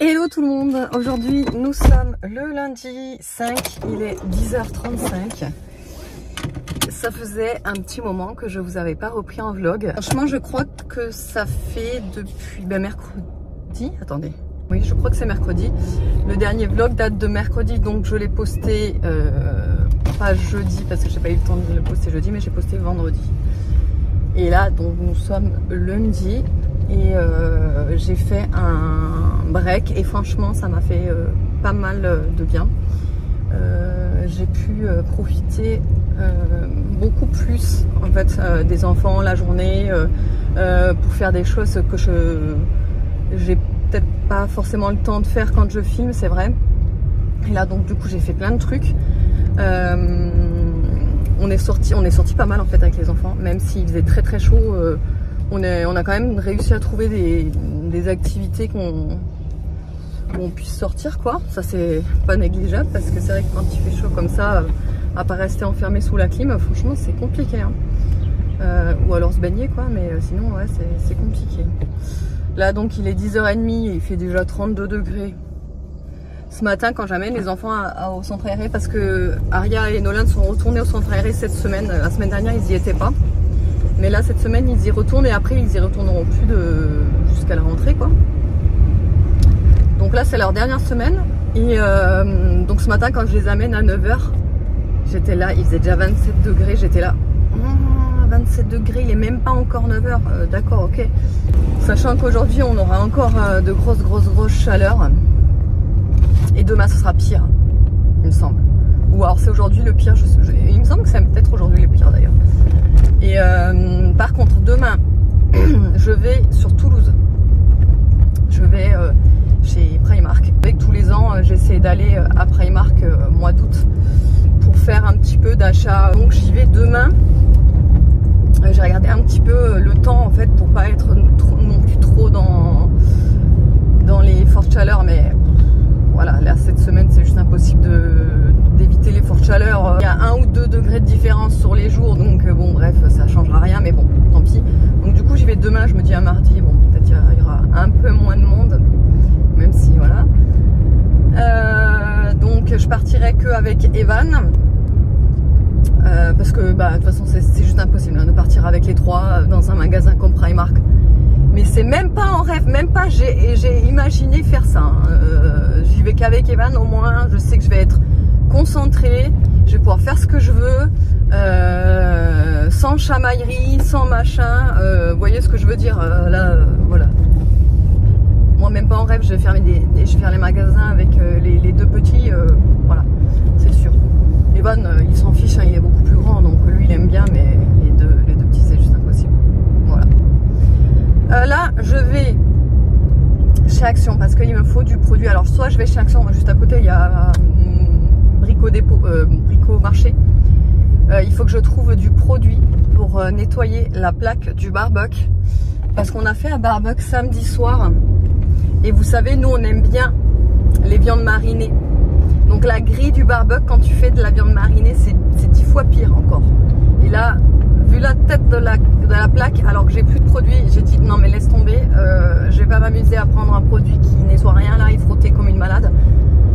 Hello tout le monde, aujourd'hui nous sommes le lundi 5, il est 10h35. Ça faisait un petit moment que je vous avais pas repris en vlog. Franchement je crois que ça fait depuis mercredi, attendez, oui je crois que c'est mercredi. Le dernier vlog date de mercredi, donc je l'ai posté pas jeudi parce que j'ai pas eu le temps de le poster jeudi, mais j'ai posté vendredi. Et là donc nous sommes lundi. Et j'ai fait un break et franchement ça m'a fait pas mal de bien. J'ai pu profiter beaucoup plus en fait des enfants la journée pour faire des choses que j'ai peut-être pas forcément le temps de faire quand je filme, c'est vrai. Et là donc du coup j'ai fait plein de trucs. On est sorti pas mal en fait avec les enfants, même s'il faisait très très chaud. On a quand même réussi à trouver des activités qu'on puisse sortir quoi. Ça c'est pas négligeable parce que c'est vrai que quand il fait chaud comme ça, à pas rester enfermé sous la clim, franchement c'est compliqué hein. Ou alors se baigner quoi, mais sinon ouais c'est compliqué. Là donc il est 10h30 et il fait déjà 32 degrés. Ce matin quand j'amène les enfants au centre aéré, parce que Aria et Nolan sont retournés au centre aéré cette semaine. La semaine dernière ils y étaient pas. Mais là cette semaine ils y retournent et après ils y retourneront plus jusqu'à la rentrée quoi. Donc là c'est leur dernière semaine. Et donc ce matin quand je les amène à 9h, j'étais là, il faisait déjà 27 degrés, j'étais là. 27 degrés, il est même pas encore 9h, d'accord ok. Sachant qu'aujourd'hui on aura encore de grosses chaleurs. Et demain ce sera pire, il me semble. Ou alors c'est aujourd'hui le pire, il me semble que c'est peut-être aujourd'hui le pire d'ailleurs. Et par contre demain je vais sur Toulouse, je vais chez Primark. Avec tous les ans j'essaie d'aller à Primark mois d'août pour faire un petit peu d'achat, donc j'y vais demain. J'ai regardé un petit peu le temps en fait pour pas être non plus trop dans les fortes chaleurs, mais voilà, là cette semaine c'est juste impossible d'éviter les fortes chaleurs. Il y a 1 ou 2 degrés de différence sur les jours, donc bon bref ça changera rien, mais bon tant pis. Donc du coup j'y vais demain, je me dis à mardi, bon peut-être il y aura un peu moins de monde, même si voilà. Donc je partirai que avec Evan, parce que bah de toute façon c'est juste impossible hein, de partir avec les trois dans un magasin comme Primark. Mais c'est même pas en rêve, même pas j'ai imaginé faire ça hein. J'y vais qu'avec Evan, au moins je sais que je vais être concentrée, je vais pouvoir faire ce que je veux, sans chamaillerie, sans machin, vous voyez ce que je veux dire là, voilà. Moi même pas en rêve, je vais faire les magasins avec les deux petits, voilà, c'est sûr. Evan il s'en fiche, hein, il est beaucoup plus grand, donc lui il aime bien, mais les deux petits c'est juste impossible, voilà. Là je vais chez Action parce qu'il me faut du produit. Alors soit je vais chez Action, juste à côté il y a Brico Marché. Il faut que je trouve du produit pour nettoyer la plaque du barbecue, parce qu'on a fait un barbecue samedi soir et vous savez nous on aime bien les viandes marinées. Donc la grille du barbecue quand tu fais de la viande marinée c'est 10 fois pire encore. Et là vu la tête de la plaque, alors que j'ai plus de produit, j'ai dit non mais laisse tomber, je vais pas m'amuser à prendre un produit qui nettoie rien là et frotter comme une malade.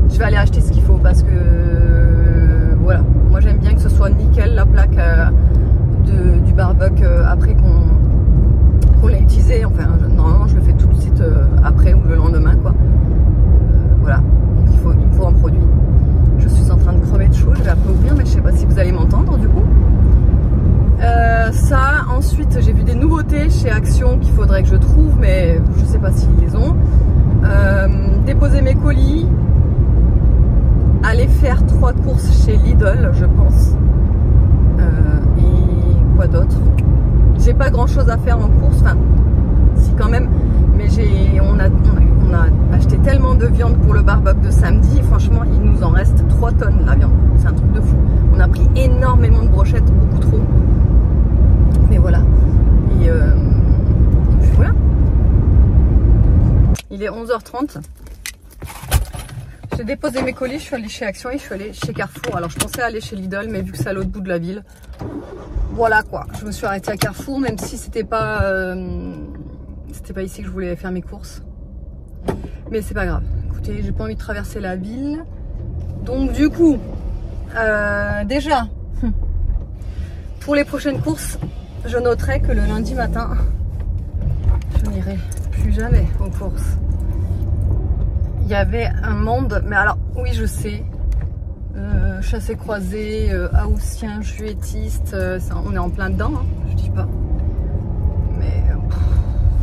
Je vais aller acheter ce qu'il faut parce que voilà, moi j'aime bien que ce soit nickel la plaque du barbecue après qu'on l'ait utilisé. Enfin normalement je le fais tout de suite après ou le lendemain quoi. Voilà, donc il me faut un produit. Je suis en train de crever de chaud, je vais après ouvrir mais je sais pas si vous allez m'entendre du coup. Ça, ensuite j'ai vu des nouveautés chez Action qu'il faudrait que je trouve, mais je sais pas s'ils les ont. Déposer mes colis, aller faire 3 courses chez Lidl je pense, et quoi d'autre. J'ai pas grand chose à faire en course, enfin si quand même, mais on a acheté tellement de viande pour le barbecue de samedi, franchement il nous en reste 3 tonnes la viande, c'est un truc de fou. On a pris énormément de brochettes, beaucoup trop. Mais voilà, et puis voilà. Il est 11h30. J'ai déposé mes colis, je suis allée chez Action et je suis allée chez Carrefour. Alors je pensais aller chez Lidl, mais vu que c'est à l'autre bout de la ville, voilà quoi. Je me suis arrêtée à Carrefour, même si c'était pas ici que je voulais faire mes courses. Mais c'est pas grave. Écoutez, j'ai pas envie de traverser la ville. Donc du coup, déjà, pour les prochaines courses, je noterai que le lundi matin, je n'irai plus jamais aux courses. Il y avait un monde, mais alors oui je sais, chassé-croisé, haussien, juétiste, on est en plein dedans, hein, je dis pas. Mais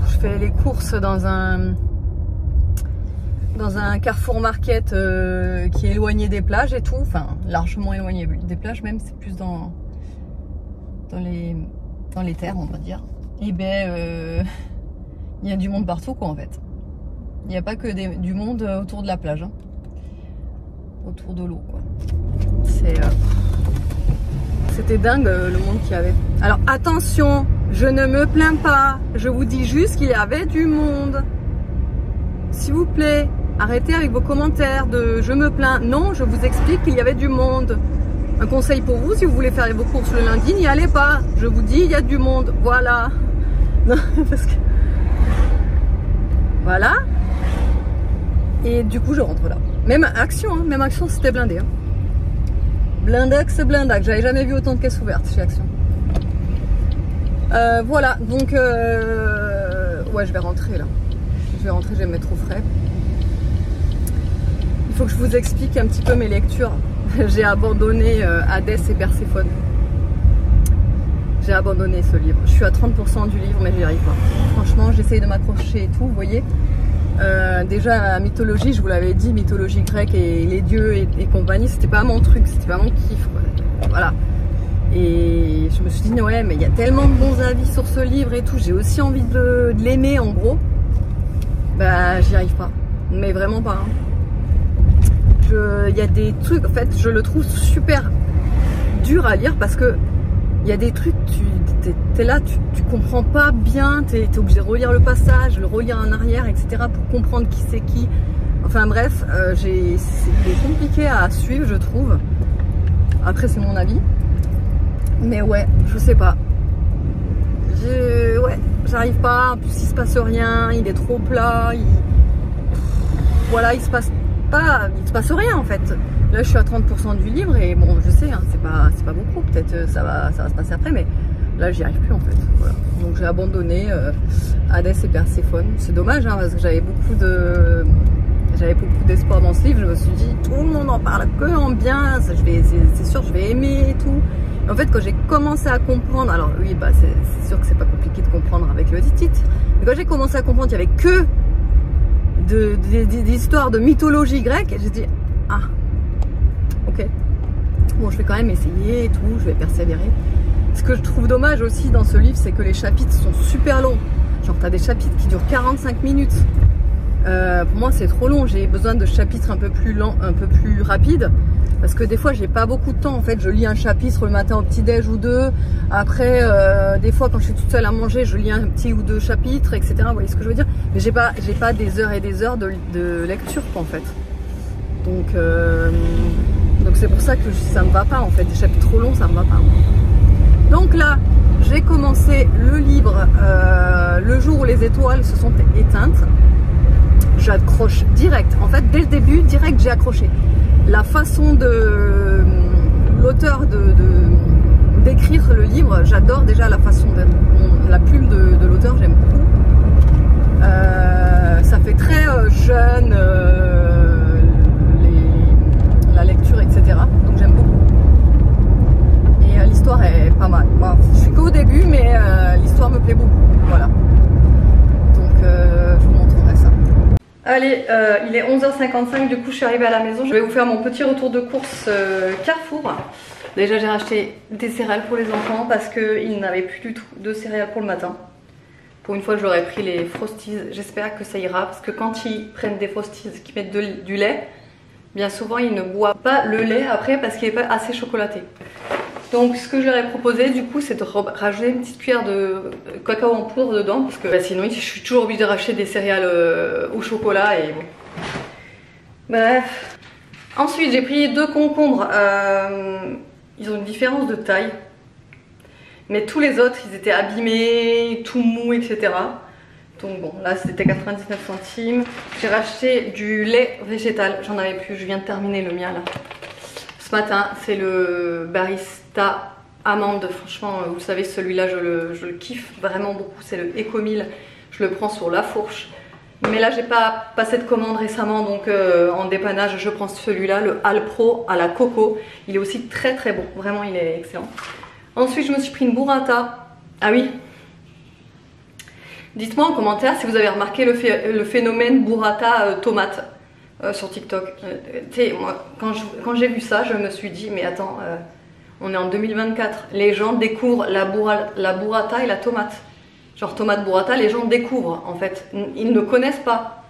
je fais les courses dans un Carrefour Market qui est éloigné des plages et tout, enfin largement éloigné des plages même, c'est plus dans les terres on va dire. Et ben il y a du monde partout quoi en fait. Il n'y a pas que du monde autour de la plage, hein. Autour de l'eau quoi. C'était dingue le monde qu'il y avait. Alors attention, je ne me plains pas, je vous dis juste qu'il y avait du monde. S'il vous plaît, arrêtez avec vos commentaires de je me plains. Non, je vous explique qu'il y avait du monde. Un conseil pour vous, si vous voulez faire vos courses le lundi, n'y allez pas. Je vous dis, il y a du monde. Voilà. Non, parce que... Voilà. Et du coup, je rentre là. Même Action, hein, même Action, c'était blindé. Hein. Blindax, blindax. J'avais jamais vu autant de caisses ouvertes chez Action. Voilà, donc... Ouais, je vais rentrer là. Je vais rentrer, je vais me mettre au frais. Il faut que je vous explique un petit peu mes lectures. J'ai abandonné Hadès et Perséphone. J'ai abandonné ce livre. Je suis à 30% du livre, mais j'y arrive pas. Franchement, j'essaye de m'accrocher et tout, vous voyez. Déjà, la mythologie, je vous l'avais dit, mythologie grecque et les dieux et compagnie, c'était pas mon truc, c'était pas mon kiff, quoi. Voilà. Et je me suis dit, ouais, mais il y a tellement de bons avis sur ce livre et tout, j'ai aussi envie de l'aimer en gros. Bah, j'y arrive pas. Mais vraiment pas. Hein. Il y a des trucs, en fait, je le trouve super dur à lire parce que il y a des trucs, t'es là, tu comprends pas bien, t'es obligé de relire le passage, le relire en arrière, etc. pour comprendre qui c'est qui. Enfin bref, c'est compliqué à suivre, je trouve. Après, c'est mon avis. Mais ouais, je sais pas. Ouais, j'arrive pas. En plus, il se passe rien, il est trop plat. Voilà, il se passe rien en fait. Là, je suis à 30% du livre et bon, je sais, hein, c'est pas beaucoup. Peut-être ça va se passer après, mais là, j'y arrive plus en fait. Voilà. Donc, j'ai abandonné Hadès et Perséphone. C'est dommage, hein, parce que j'avais beaucoup d'espoir dans ce livre. Je me suis dit, tout le monde en parle que en bien. C'est sûr, je vais aimer et tout. Et en fait, quand j'ai commencé à comprendre, alors oui, bah, c'est sûr que c'est pas compliqué de comprendre avec le titre. Mais quand j'ai commencé à comprendre qu'il y avait que des histoires de mythologie grecque, j'ai dit, ah, ok, bon, je vais quand même essayer et tout, je vais persévérer. Ce que je trouve dommage aussi dans ce livre, c'est que les chapitres sont super longs. Genre, t'as des chapitres qui durent 45 minutes. Pour moi, c'est trop long. J'ai besoin de chapitres un peu plus lents, un peu plus rapides. Parce que des fois, j'ai pas beaucoup de temps. En fait, je lis un chapitre le matin au petit-déj ou deux. Après, des fois, quand je suis toute seule à manger, je lis un petit ou deux chapitres, etc. Vous voyez ce que je veux dire? Mais j'ai pas des heures et des heures de lecture, quoi, en fait. Donc c'est pour ça que ça me va pas, en fait. Des chapitres trop longs, ça me va pas. Donc là, j'ai commencé le livre le jour où les étoiles se sont éteintes. J'accroche direct. En fait, dès le début, direct, j'ai accroché. La façon de l'auteur d'écrire le livre, j'adore déjà la façon la plume de l'auteur, j'aime beaucoup. Ça fait très jeune, la lecture, etc. Donc j'aime beaucoup. Et l'histoire est pas mal. Bon, je suis qu'au début, mais l'histoire me plaît beaucoup. Voilà. Donc je vous montrerai ça. Allez, il est 11h55, du coup je suis arrivée à la maison. Je vais vous faire mon petit retour de course Carrefour. Déjà j'ai racheté des céréales pour les enfants parce qu'ils n'avaient plus du tout de céréales pour le matin. Pour une fois je leur ai pris les Frosties, j'espère que ça ira. Parce que quand ils prennent des Frosties qui mettent du lait, bien souvent ils ne boivent pas le lait après parce qu'il n'est pas assez chocolaté. Donc ce que je leur ai proposé du coup c'est de rajouter une petite cuillère de cacao en poudre dedans. Parce que bah, sinon je suis toujours obligée de racheter des céréales au chocolat et bon. Bref. Ensuite j'ai pris 2 concombres. Ils ont une différence de taille. Mais tous les autres ils étaient abîmés, tout mous, etc. Donc bon, là c'était 99 centimes. J'ai racheté du lait végétal, j'en avais plus, je viens de terminer le mien là. Ce matin, c'est le barista amande, franchement, vous savez, celui-là je le kiffe vraiment beaucoup, c'est le Ecomil, je le prends sur la fourche. Mais là j'ai pas passé de commande récemment, donc en dépannage je prends celui-là, le Alpro à la coco. Il est aussi très très bon, vraiment il est excellent. Ensuite je me suis pris une burrata. Ah oui, dites-moi en commentaire si vous avez remarqué le phénomène burrata tomate sur TikTok. Moi, quand j'ai vu ça, je me suis dit, mais attends, on est en 2024, les gens découvrent la burrata et la tomate. Genre tomate burrata, les gens découvrent en fait, ils ne connaissent pas.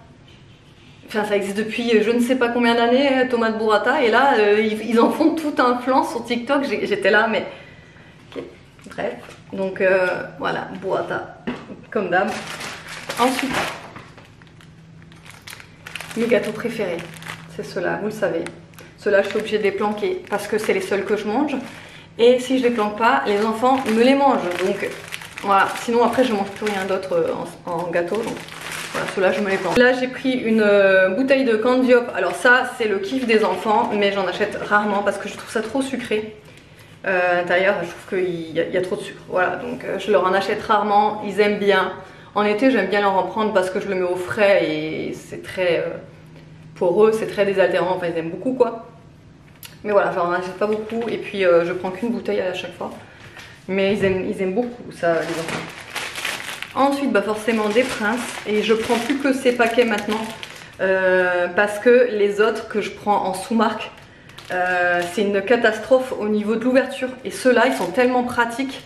Enfin, ça existe depuis je ne sais pas combien d'années, tomate burrata, et là, ils en font tout un flanc sur TikTok, j'étais là, mais... Okay. Bref, donc voilà, burrata, comme d'hab. Ensuite, mes gâteaux préférés, c'est ceux-là, vous le savez. Ceux-là, je suis obligée de les planquer parce que c'est les seuls que je mange. Et si je les planque pas, les enfants me les mangent. Donc voilà, sinon après je mange plus rien d'autre en gâteau. Donc voilà, ceux-là je me les planque. Là j'ai pris une bouteille de Candy Hop. Alors ça c'est le kiff des enfants, mais j'en achète rarement parce que je trouve ça trop sucré. À l'intérieur je trouve qu'il y a trop de sucre. Voilà, donc je leur en achète rarement, ils aiment bien. En été j'aime bien leur en prendre parce que je le mets au frais et c'est très... pour eux c'est très désaltérant, enfin ils aiment beaucoup quoi. Mais voilà, j'en achète pas beaucoup et puis je prends qu'une bouteille à chaque fois. Mais ils aiment beaucoup ça les enfants. Ensuite bah forcément des Princes, et je prends plus que ces paquets maintenant parce que les autres que je prends en sous-marque c'est une catastrophe au niveau de l'ouverture. Et ceux-là ils sont tellement pratiques.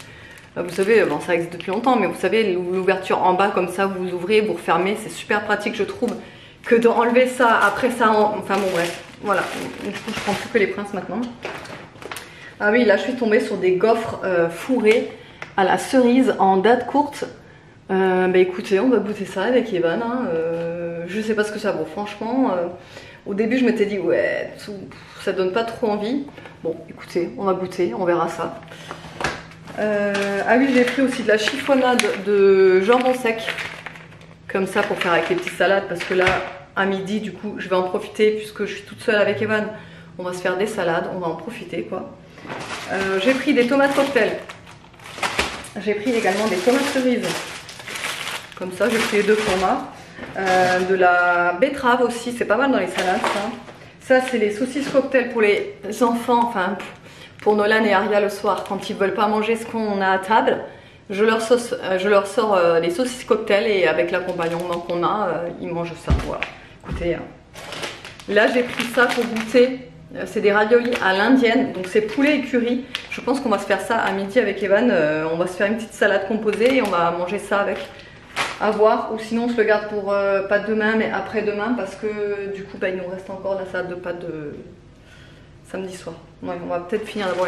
Vous savez, bon ça existe depuis longtemps, mais vous savez l'ouverture en bas comme ça, vous ouvrez, vous refermez, c'est super pratique je trouve. Que d'enlever ça, après ça, enfin bon bref, voilà, du coup je prends plus que les Princes maintenant. Ah oui, là je suis tombée sur des gaufres fourrés à la cerise en date courte. Bah écoutez, on va goûter ça avec Evan, hein. Je sais pas ce que ça vaut, franchement. Au début je m'étais dit ouais, ça donne pas trop envie. Bon écoutez, on va goûter, on verra ça. Ah oui, j'ai pris aussi de la chiffonnade de jambon sec. Comme ça pour faire avec les petites salades, parce que là à midi du coup je vais en profiter puisque je suis toute seule avec Evan. On va se faire des salades, on va en profiter quoi. J'ai pris des tomates cocktail. J'ai pris également des tomates cerises. Comme ça j'ai pris les deux formats. De la betterave aussi, c'est pas mal dans les salades ça. Ça c'est les saucisses cocktail pour les enfants, enfin pour Nolan et Aria le soir quand ils veulent pas manger ce qu'on a à table. Je leur sors les saucisses cocktail et avec l'accompagnement qu'on a, ils mangent ça. Voilà. Écoutez, là j'ai pris ça pour goûter. C'est des raviolis à l'indienne, donc c'est poulet et curry. Je pense qu'on va se faire ça à midi avec Evan. On va se faire une petite salade composée et on va manger ça avec. À voir, ou sinon on se le garde pour pas demain mais après-demain parce que du coup bah, il nous reste encore la salade de pâtes de samedi soir. Ouais, on va peut-être finir d'abord.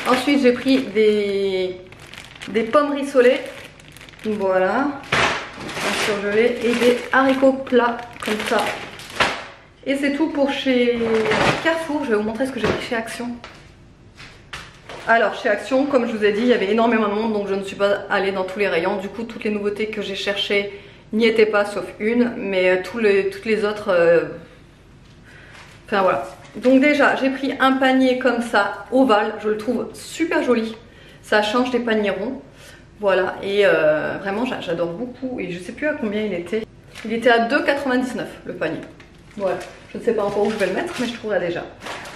Ensuite j'ai pris des pommes rissolées, voilà, en surgelé, et des haricots plats comme ça. Et c'est tout pour chez Carrefour. Je vais vous montrer ce que j'ai pris chez Action. Alors chez Action, comme je vous ai dit, il y avait énormément de monde, donc je ne suis pas allée dans tous les rayons. Du coup toutes les nouveautés que j'ai cherchées n'y étaient pas sauf une, mais toutes les autres, enfin voilà. Donc déjà j'ai pris un panier comme ça, ovale, je le trouve super joli. Ça change des paniers ronds, voilà, et vraiment j'adore beaucoup. Et je sais plus à combien il était. Il était à 2,99 le panier. Voilà, je ne sais pas encore où je vais le mettre, mais je trouverai déjà.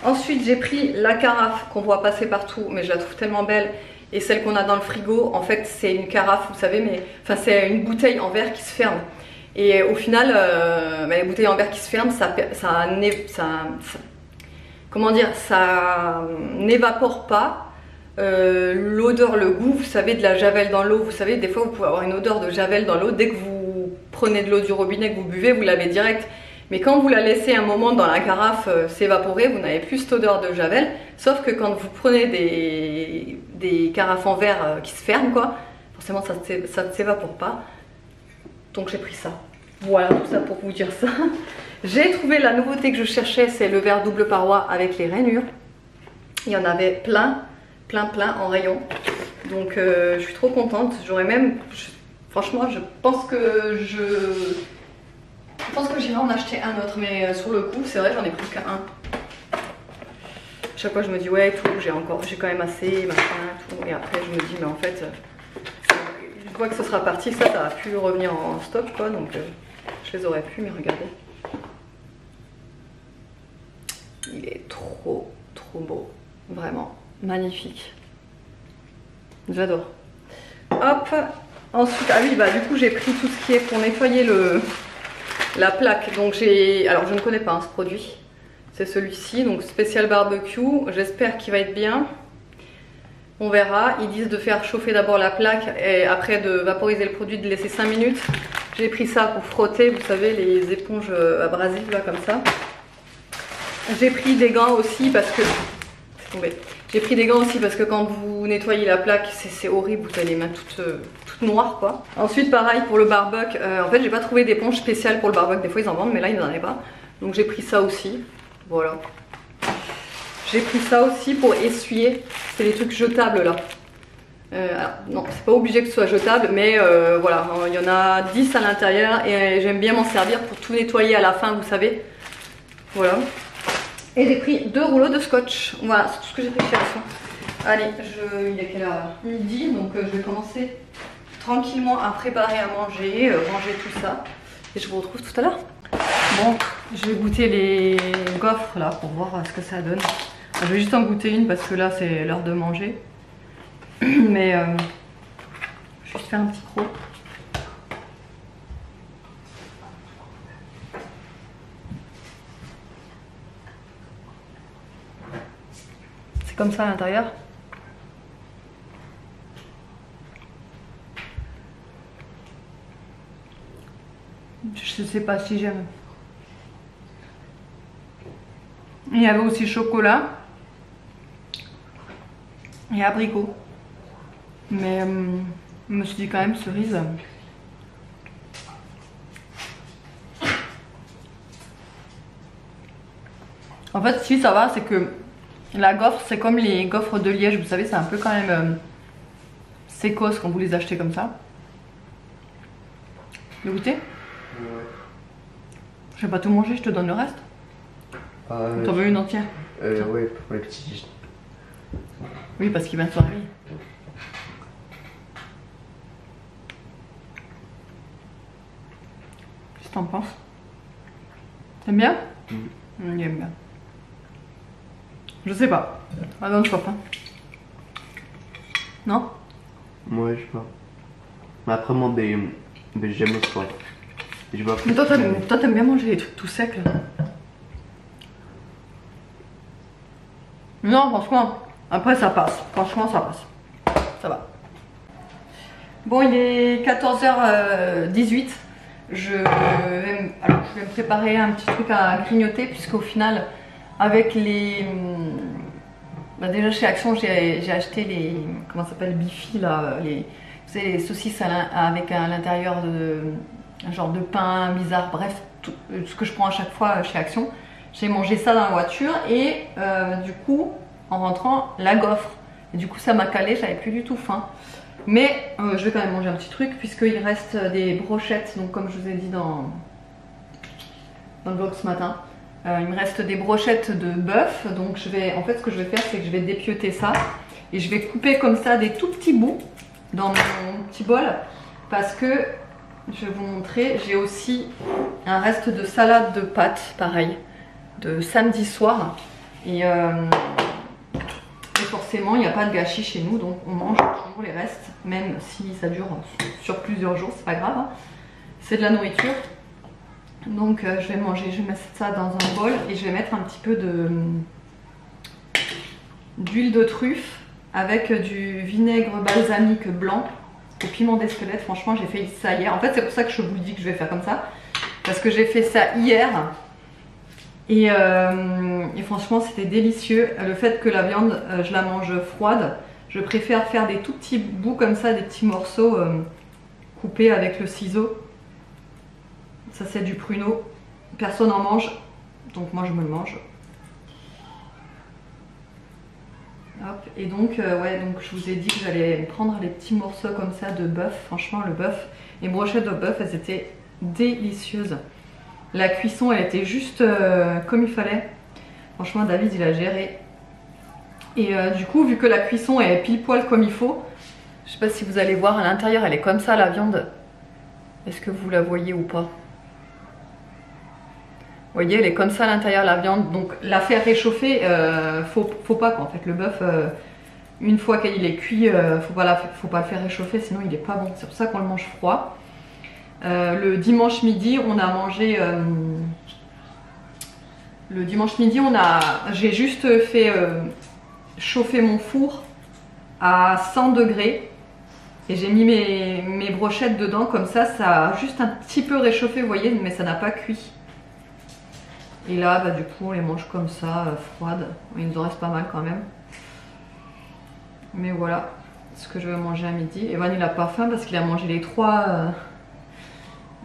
Ensuite j'ai pris la carafe qu'on voit passer partout, mais je la trouve tellement belle. Et celle qu'on a dans le frigo, en fait c'est une carafe, vous savez, mais enfin c'est une bouteille en verre qui se ferme. Et au final, les bouteilles en verre qui se ferment, comment dire, ça n'évapore pas l'odeur, le goût, vous savez, de la javel dans l'eau. Vous savez, des fois vous pouvez avoir une odeur de javel dans l'eau. Dès que vous prenez de l'eau du robinet, que vous buvez, vous l'avez direct. Mais quand vous la laissez un moment dans la carafe s'évaporer, vous n'avez plus cette odeur de javel. Sauf que quand vous prenez des carafes en verre qui se ferment, quoi, forcément ça ne s'évapore pas. Donc j'ai pris ça. Voilà, tout ça pour vous dire ça. J'ai trouvé la nouveauté que je cherchais, c'est le verre double paroi avec les rainures. Il y en avait plein en rayon. Donc je suis trop contente. J'aurais même... Franchement, je pense que j'irai en acheter un autre, mais sur le coup, c'est vrai, j'en ai plus qu'un. Chaque fois, je me dis ouais, tout, j'ai quand même assez, machin, tout. Et après, je me dis, mais en fait, une fois que ce sera parti, ça va plus revenir en stock, quoi. Donc, je les aurais pu, mais regardez. Il est trop beau, vraiment magnifique. J'adore. Hop. Ensuite, ah oui, bah du coup, j'ai pris tout ce qui est pour nettoyer la plaque. Donc alors je ne connais pas hein, ce produit. C'est celui-ci, donc spécial barbecue. J'espère qu'il va être bien. On verra. Ils disent de faire chauffer d'abord la plaque et après de vaporiser le produit, de laisser 5 minutes. J'ai pris ça pour frotter, vous savez, les éponges abrasives là comme ça. J'ai pris des gants aussi parce que... C'est tombé. J'ai pris des gants aussi parce que quand vous nettoyez la plaque, c'est horrible, vous avez les mains toutes noires quoi. Ensuite pareil pour le barbecue, en fait j'ai pas trouvé d'éponge spéciale pour le barbecue, des fois ils en vendent mais là ils n'en avaient pas. Donc j'ai pris ça aussi, voilà. J'ai pris ça aussi pour essuyer, c'est les trucs jetables là. Alors, non, c'est pas obligé que ce soit jetable, mais voilà, il y en a 10 à l'intérieur et j'aime bien m'en servir pour tout nettoyer à la fin, vous savez. Voilà. Et j'ai pris 2 rouleaux de scotch. Voilà, c'est tout ce que j'ai pris chez Action. Allez, il est quelle heure là? Midi, donc je vais commencer tranquillement à préparer à manger, ranger tout ça. Et je vous retrouve tout à l'heure. Bon, je vais goûter les gaufres là pour voir ce que ça donne. Je vais juste en goûter une parce que là c'est l'heure de manger. Mais je vais juste faire un petit croc. C'est comme ça à l'intérieur. Je sais pas si j'aime. Il y avait aussi chocolat et abricot. Mais je me suis dit quand même cerise. En fait si ça va, c'est que la gaufre c'est comme les gaufres de Liège, vous savez c'est un peu quand même sécos quand vous les achetez comme ça. Vous goûtez? Ouais. Je vais pas tout manger, je te donne le reste. T'en veux une entière? Ouais, pour les petits. Oui, parce qu'il vient de se réveiller. Qu'est-ce que t'en penses? T'aimes bien? Il aime bien. Je sais pas. Ah non, je crois pas. Non? Ouais, je sais pas. Mais après, moi, j'aime le soir. Mais toi, t'aimes bien manger les trucs tout secs là. Non, franchement, après ça passe. Franchement, ça passe. Ça va. Bon, il est 14h18. Je vais me préparer un petit truc à grignoter, puisqu'au final, avec les... Bah déjà chez Action, j'ai acheté les... Comment ça s'appelle? Bifi là. Vous savez, les saucisses avec à l'intérieur un genre de pain bizarre. Bref, tout ce que je prends à chaque fois chez Action. J'ai mangé ça dans la voiture et du coup, en rentrant, la gaufre. Et du coup, ça m'a calé, j'avais plus du tout faim. Mais je vais quand même manger un petit truc puisqu'il reste des brochettes. Donc comme je vous ai dit dans le vlog ce matin, il me reste des brochettes de bœuf. Donc en fait ce que je vais faire, c'est que je vais dépioter ça. Et je vais couper comme ça des tout petits bouts dans mon petit bol. Parce que, je vais vous montrer, j'ai aussi un reste de salade de pâtes, pareil, de samedi soir. Et forcément, il n'y a pas de gâchis chez nous, donc on mange toujours les restes, même si ça dure sur plusieurs jours, c'est pas grave. Hein. C'est de la nourriture. Donc je vais mettre ça dans un bol et je vais mettre un petit peu d'huile de truffe avec du vinaigre balsamique blanc au piment d'Espelette. Franchement, j'ai fait ça hier. En fait, c'est pour ça que je vous dis que je vais faire comme ça. Parce que j'ai fait ça hier. Et franchement, c'était délicieux. Le fait que la viande, je la mange froide, je préfère faire des tout petits bouts comme ça, des petits morceaux coupés avec le ciseau. Ça, c'est du pruneau. Personne n'en mange, donc moi, je me le mange. Hop. Et donc, ouais, donc je vous ai dit que j'allais prendre les petits morceaux comme ça de bœuf. Franchement, le bœuf, Les brochettes de bœuf, elles étaient délicieuses. La cuisson, elle était juste comme il fallait. Franchement, David, il a géré. Et du coup, vu que la cuisson est pile poil comme il faut, je sais pas si vous allez voir à l'intérieur, elle est comme ça la viande. Est-ce que vous la voyez ou pas? Vous voyez, elle est comme ça à l'intérieur la viande. Donc la faire réchauffer, faut pas quoi. En fait, le bœuf, une fois qu'il est cuit, faut pas le faire réchauffer, sinon il est pas bon. C'est pour ça qu'on le mange froid. Le dimanche midi, on a mangé. Le dimanche midi, j'ai juste fait chauffer mon four à 100 degrés. Et j'ai mis mes brochettes dedans, comme ça, ça a juste un petit peu réchauffé, vous voyez, mais ça n'a pas cuit. Et là, bah, du coup, on les mange comme ça, froides. Il nous en reste pas mal quand même. Mais voilà ce que je vais manger à midi. Evan, il n'a pas faim parce qu'il a mangé les trois...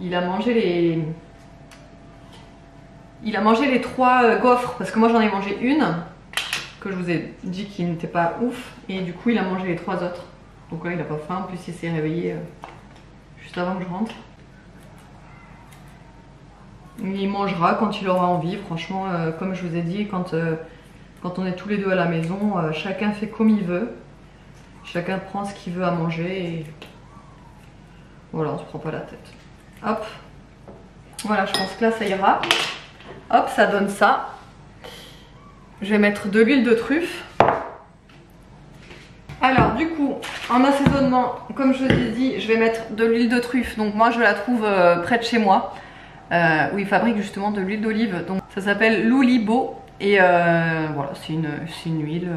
il a mangé les trois gaufres, parce que moi j'en ai mangé une, que je vous ai dit qu'il n'était pas ouf. Et du coup, il a mangé les trois autres. Donc là, il n'a pas faim, en plus il s'est réveillé juste avant que je rentre. Il mangera quand il aura envie, franchement, comme je vous ai dit, quand on est tous les deux à la maison, chacun fait comme il veut. Chacun prend ce qu'il veut à manger et voilà, on se prend pas la tête. Hop, voilà, je pense que là ça ira. Hop, ça donne ça. Je vais mettre de l'huile de truffe. Alors du coup, en assaisonnement, comme je vous ai dit, je vais mettre de l'huile de truffe. Donc moi je la trouve près de chez moi, où ils fabriquent justement de l'huile d'olive. Donc ça s'appelle l'Olibo. Et voilà, c'est une huile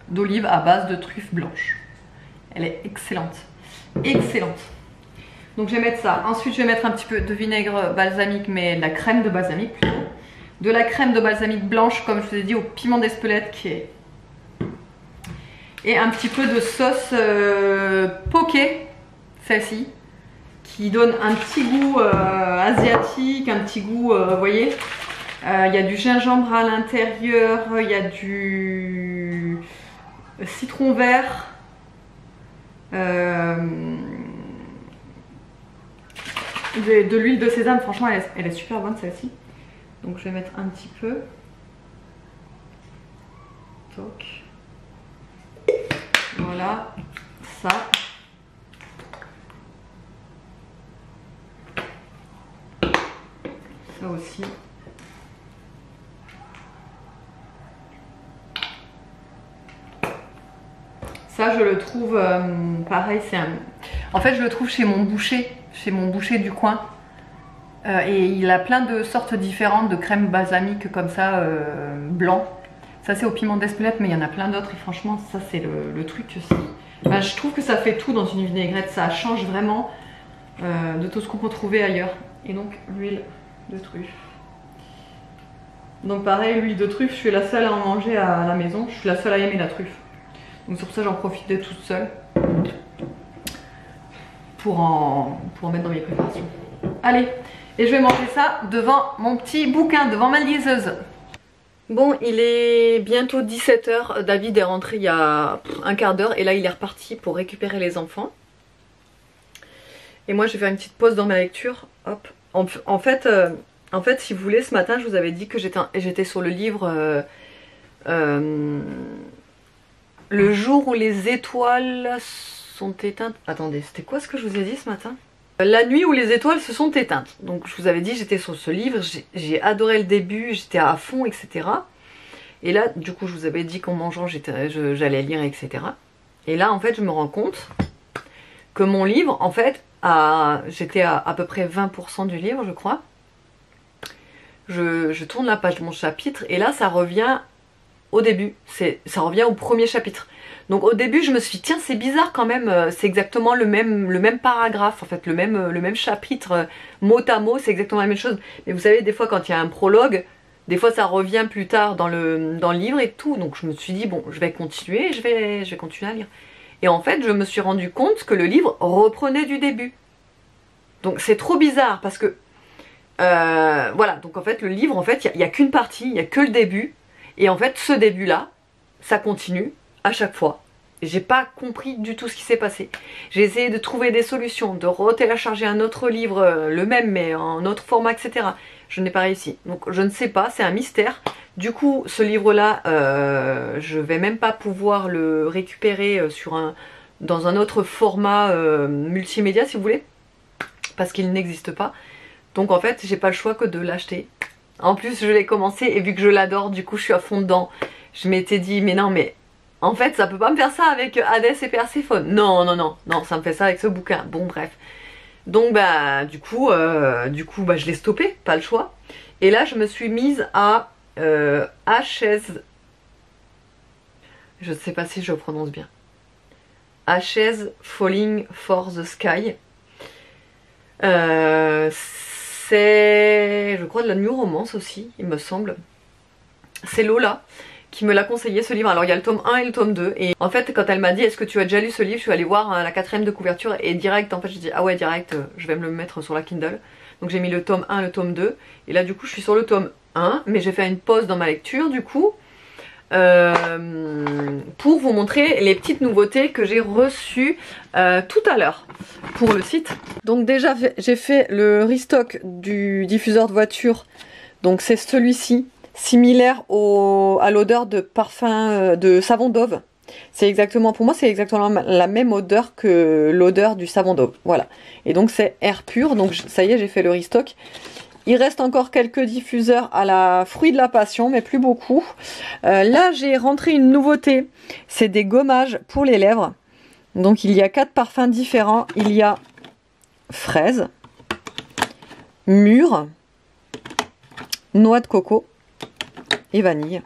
d'olive à base de truffe blanche. Elle est excellente. Excellente. Donc je vais mettre ça. Ensuite je vais mettre un petit peu de vinaigre balsamique, mais de la crème de balsamique plutôt. De la crème de balsamique blanche, comme je vous ai dit, au piment d'Espelette qui est... Et un petit peu de sauce poké, celle-ci, qui donne un petit goût asiatique, un petit goût, vous voyez. Il y a du gingembre à l'intérieur, il y a du citron vert, de l'huile de sésame. Franchement elle est super bonne celle-ci. Donc je vais mettre un petit peu. Toc. Voilà, ça. Ça aussi. Ça je le trouve pareil, en fait je le trouve chez mon boucher du coin. Et il a plein de sortes différentes de crème balsamique comme ça, blanc. Ça c'est au piment d'Espelette, mais il y en a plein d'autres et franchement ça c'est le truc. Enfin, je trouve que ça fait tout dans une vinaigrette, ça change vraiment de tout ce qu'on peut trouver ailleurs. Et donc l'huile de truffe. Donc pareil, l'huile de truffe, je suis la seule à en manger à la maison, je suis la seule à aimer la truffe. Donc c'est pour ça que j'en profite d'être toute seule pour en mettre dans mes préparations. Allez, et je vais manger ça devant mon petit bouquin, devant ma liseuse. Bon, il est bientôt 17 h. David est rentré il y a un quart d'heure et là il est reparti pour récupérer les enfants. Et moi je vais faire une petite pause dans ma lecture. Hop. En fait, si vous voulez, ce matin je vous avais dit que j'étais sur le livre Le jour où les étoiles sont éteintes. Attendez, c'était quoi ce que je vous ai dit ce matin? La nuit où les étoiles se sont éteintes. Donc je vous avais dit, j'étais sur ce livre, j'ai adoré le début, j'étais à fond, etc. Et là, du coup, je vous avais dit qu'en mangeant, j'allais lire, etc. Et là, en fait, je me rends compte que mon livre, en fait, j'étais à peu près 20% du livre, je crois. Je tourne la page de mon chapitre et là, ça revient au début. Ça revient au premier chapitre. Donc au début je me suis dit tiens c'est bizarre quand même, c'est exactement le même paragraphe en fait, le même chapitre, mot à mot c'est exactement la même chose. Mais vous savez des fois quand il y a un prologue, des fois ça revient plus tard dans le livre et tout. Donc je me suis dit bon je vais continuer, je vais continuer à lire. Et en fait je me suis rendu compte que le livre reprenait du début. Donc c'est trop bizarre parce que voilà, donc en fait le livre en fait il n'y a qu'une partie, il n'y a que le début. Et en fait ce début là, ça continue à chaque fois. j'ai pas compris du tout ce qui s'est passé. J'ai essayé de trouver des solutions, de retélécharger un autre livre, le même mais en autre format, etc. Je n'ai pas réussi. Donc je ne sais pas, c'est un mystère. Du coup, ce livre-là, je vais même pas pouvoir le récupérer dans un autre format multimédia, si vous voulez, parce qu'il n'existe pas. Donc en fait, j'ai pas le choix que de l'acheter. En plus, je l'ai commencé et vu que je l'adore, du coup, je suis à fond dedans. Je m'étais dit, mais non, mais en fait, ça peut pas me faire ça avec Hadès et Perséphone. Non, non, non, non, ça me fait ça avec ce bouquin. Bon, bref. Donc, bah, du coup, je l'ai stoppé, pas le choix. Et là, je me suis mise à Ashes. Je sais pas si je le prononce bien. Ashes Falling for the Sky. C'est, je crois, de la new romance aussi, il me semble. C'est Lola qui me l'a conseillé ce livre. Alors il y a le tome 1 et le tome 2. Et en fait, quand elle m'a dit est-ce que tu as déjà lu ce livre, je suis allée voir la 4ème de couverture et direct, en fait, j'ai dit ah ouais, direct, je vais me le mettre sur la Kindle. Donc j'ai mis le tome 1, le tome 2. Et là, du coup, je suis sur le tome 1, mais j'ai fait une pause dans ma lecture, du coup. Pour vous montrer les petites nouveautés que j'ai reçues tout à l'heure pour le site. Donc déjà j'ai fait le restock du diffuseur de voiture, donc c'est celui-ci, similaire à l'odeur de parfum de savon Dove. C'est exactement, pour moi c'est exactement la même odeur que l'odeur du savon Dove, voilà. Et donc c'est air pur, donc ça y est, j'ai fait le restock. Il reste encore quelques diffuseurs à la fruit de la passion, mais plus beaucoup. Là, j'ai rentré une nouveauté. C'est des gommages pour les lèvres. Donc, il y a 4 parfums différents. Il y a fraise, mûre, noix de coco et vanille.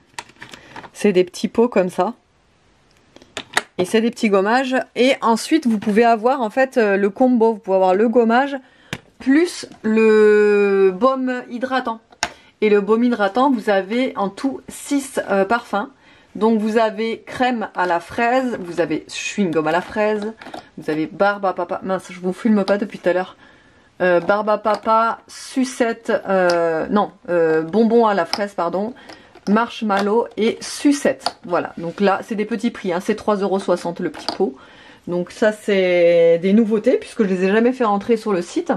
C'est des petits pots comme ça. Et c'est des petits gommages. Et ensuite, vous pouvez avoir en fait le combo. Vous pouvez avoir le gommage plus le baume hydratant. Et le baume hydratant, vous avez en tout 6 parfums. Donc vous avez crème à la fraise, vous avez chewing-gum à la fraise, vous avez barbe à papa, mince je vous filme pas depuis tout à l'heure, barbe à papa, sucette, bonbon à la fraise pardon, marshmallow et sucette. Voilà, donc là c'est des petits prix, hein. C'est 3,60 € le petit pot. Donc ça c'est des nouveautés puisque je les ai jamais fait rentrer sur le site.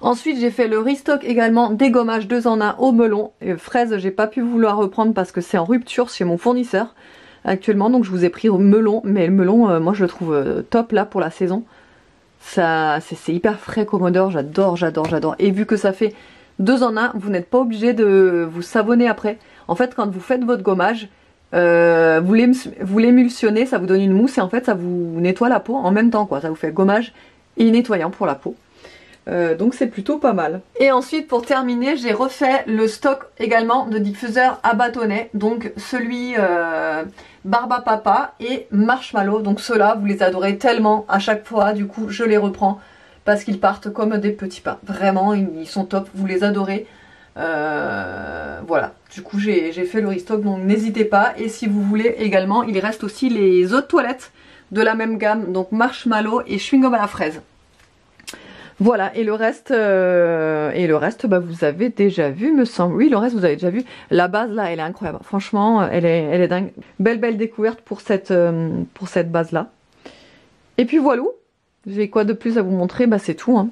Ensuite j'ai fait le restock également des gommages 2 en 1 au melon. Fraise j'ai pas pu vouloir reprendre parce que c'est en rupture chez mon fournisseur actuellement. Donc je vous ai pris au melon. Mais le melon moi je le trouve top là pour la saison. C'est hyper frais comme odeur. J'adore, j'adore, j'adore. Et vu que ça fait 2 en 1, vous n'êtes pas obligé de vous savonner après. En fait quand vous faites votre gommage, vous l'émulsionnez, ça vous donne une mousse et en fait ça vous nettoie la peau en même temps quoi. Ça vous fait gommage et nettoyant pour la peau. Donc c'est plutôt pas mal. Et ensuite pour terminer j'ai refait le stock également de diffuseurs à bâtonnet. Donc celui barbe à papa et marshmallow. Donc ceux-là vous les adorez tellement à chaque fois. Du coup je les reprends parce qu'ils partent comme des petits pains. Vraiment ils sont top, vous les adorez. Voilà, du coup j'ai fait le restock donc n'hésitez pas. Et si vous voulez également il reste aussi les eaux de toilette de la même gamme. Donc marshmallow et chewing-gum à la fraise. Voilà, et le reste bah, vous avez déjà vu, me semble. Oui, le reste vous avez déjà vu. La base là, elle est incroyable. Franchement, elle est dingue. Belle découverte pour cette base là. Et puis voilà. J'ai quoi de plus à vous montrer? Bah c'est tout. Hein.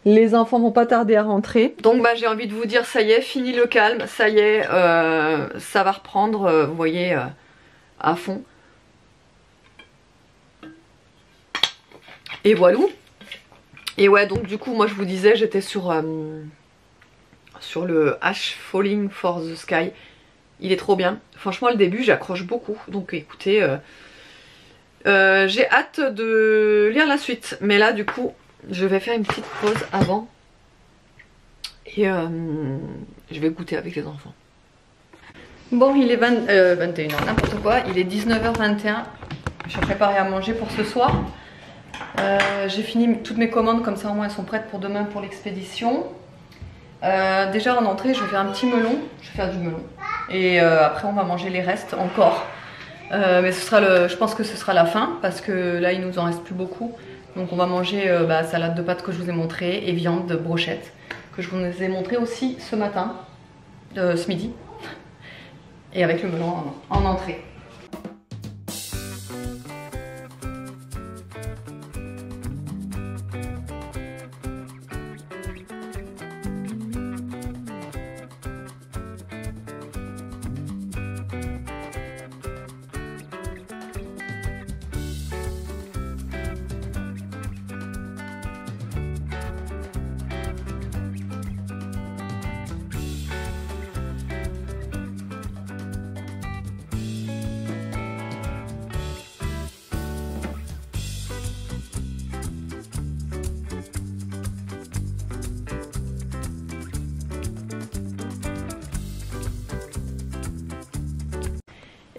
Les enfants vont pas tarder à rentrer. Donc bah j'ai envie de vous dire, ça y est, fini le calme. Ça y est, ça va reprendre. Vous voyez, à fond. Et voilà. Et ouais, donc du coup moi je vous disais j'étais sur le Ash Falling for the Sky. Il est trop bien. Franchement le début j'accroche beaucoup. Donc écoutez, j'ai hâte de lire la suite. Mais là du coup je vais faire une petite pause avant. Et je vais goûter avec les enfants. Bon il est 21h n'importe quoi. Il est 19h21. Je vais préparer à manger pour ce soir. J'ai fini toutes mes commandes, comme ça au moins elles sont prêtes pour demain pour l'expédition. Déjà en entrée je vais faire un petit melon, je vais faire du melon. Et après on va manger les restes encore. Mais ce sera je pense que ce sera la fin parce que là il nous en reste plus beaucoup. Donc on va manger salade de pâtes que je vous ai montré et viande de brochette que je vous ai montré aussi ce matin, ce midi. Et avec le melon en entrée.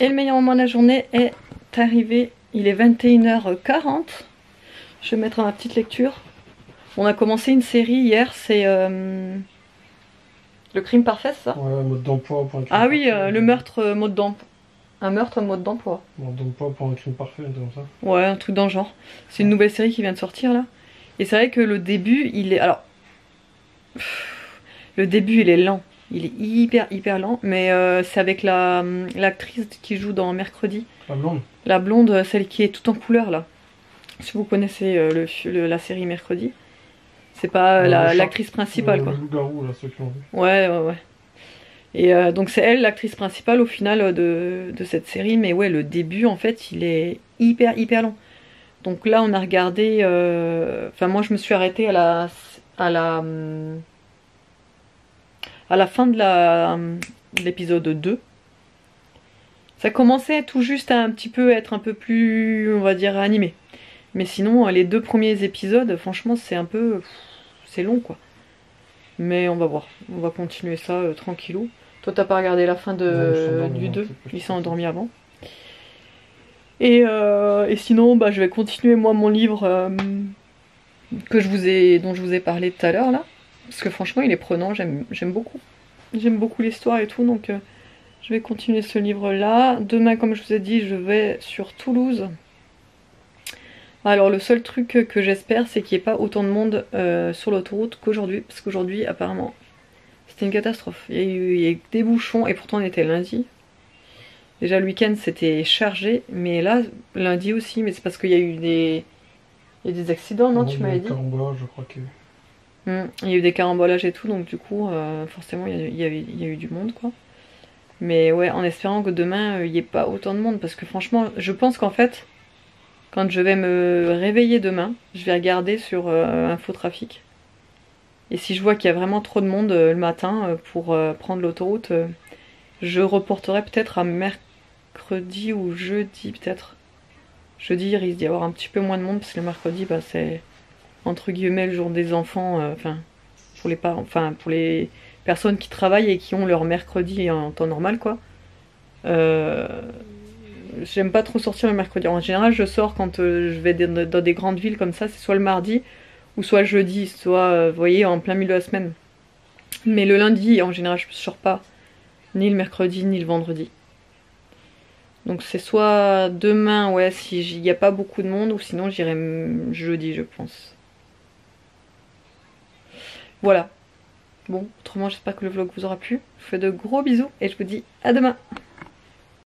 Et le meilleur moment de la journée est arrivé. Il est 21h40. Je vais mettre ma petite lecture. On a commencé une série hier, c'est Le crime parfait, c'est ça? Ouais, mode d'emploi pour un crime Ah oui, parfait. le meurtre mode d'emploi. Un meurtre mode d'emploi. Mode d'emploi pour un crime parfait, comme ça. Ouais, un truc dans le genre. C'est une nouvelle série qui vient de sortir là. Et c'est vrai que le début, il est... Alors... Le début, il est lent. Il est hyper lent. Mais c'est avec l'actrice qui joue dans Mercredi. La blonde. La blonde, celle qui est toute en couleur là. Si vous connaissez la série Mercredi. C'est pas l'actrice principale quoi. Le loup-garou, là, ceux qui l'ont vu. Ouais. Et donc c'est elle l'actrice principale au final de cette série. Mais ouais, le début en fait, il est hyper long. Donc là, on a regardé... Enfin, moi, je me suis arrêtée à la fin de l'épisode 2. Ça commençait tout juste à un petit peu être un peu plus, on va dire, animé. Mais sinon, les 2 premiers épisodes, franchement, c'est un peu... C'est long, quoi. Mais on va voir. On va continuer ça tranquillou. Toi, t'as pas regardé la fin du 2. Ils sont endormis avant. Et sinon, bah, je vais continuer, moi, mon livre dont je vous ai parlé tout à l'heure, là. Parce que franchement, il est prenant. J'aime beaucoup. J'aime beaucoup l'histoire et tout, donc... je vais continuer ce livre-là. Demain, comme je vous ai dit, je vais sur Toulouse. Alors, le seul truc que j'espère, c'est qu'il n'y ait pas autant de monde sur l'autoroute qu'aujourd'hui. Parce qu'aujourd'hui, apparemment, c'était une catastrophe. Il y a eu des bouchons, et pourtant on était lundi. Déjà, le week-end, c'était chargé. Mais là, lundi aussi. Mais c'est parce qu'il y a eu des accidents, non? Tu m'avais dit? Je crois que... Il y a eu des carambolages et tout. Donc, du coup, forcément, il y a eu du monde, quoi. Mais ouais, en espérant que demain, il n'y ait pas autant de monde. Parce que franchement, je pense qu'en fait, quand je vais me réveiller demain, je vais regarder sur Infotrafic. Et si je vois qu'il y a vraiment trop de monde le matin pour prendre l'autoroute, je reporterai peut-être à mercredi ou jeudi peut-être. Jeudi, il risque d'y avoir un petit peu moins de monde. Parce que le mercredi, bah, c'est entre guillemets le jour des enfants. Enfin, pour les parents, enfin pour les... personnes qui travaillent et qui ont leur mercredi en temps normal, quoi. J'aime pas trop sortir le mercredi. En général, je sors quand je vais dans des grandes villes comme ça. C'est soit le mardi ou soit le jeudi, soit, vous voyez, en plein milieu de la semaine. Mais le lundi, en général, je ne sors pas ni le mercredi ni le vendredi. Donc c'est soit demain, ouais, s'il n'y a pas beaucoup de monde, ou sinon j'irai jeudi, je pense. Voilà. Bon, autrement, j'espère que le vlog vous aura plu. Je vous fais de gros bisous et je vous dis à demain.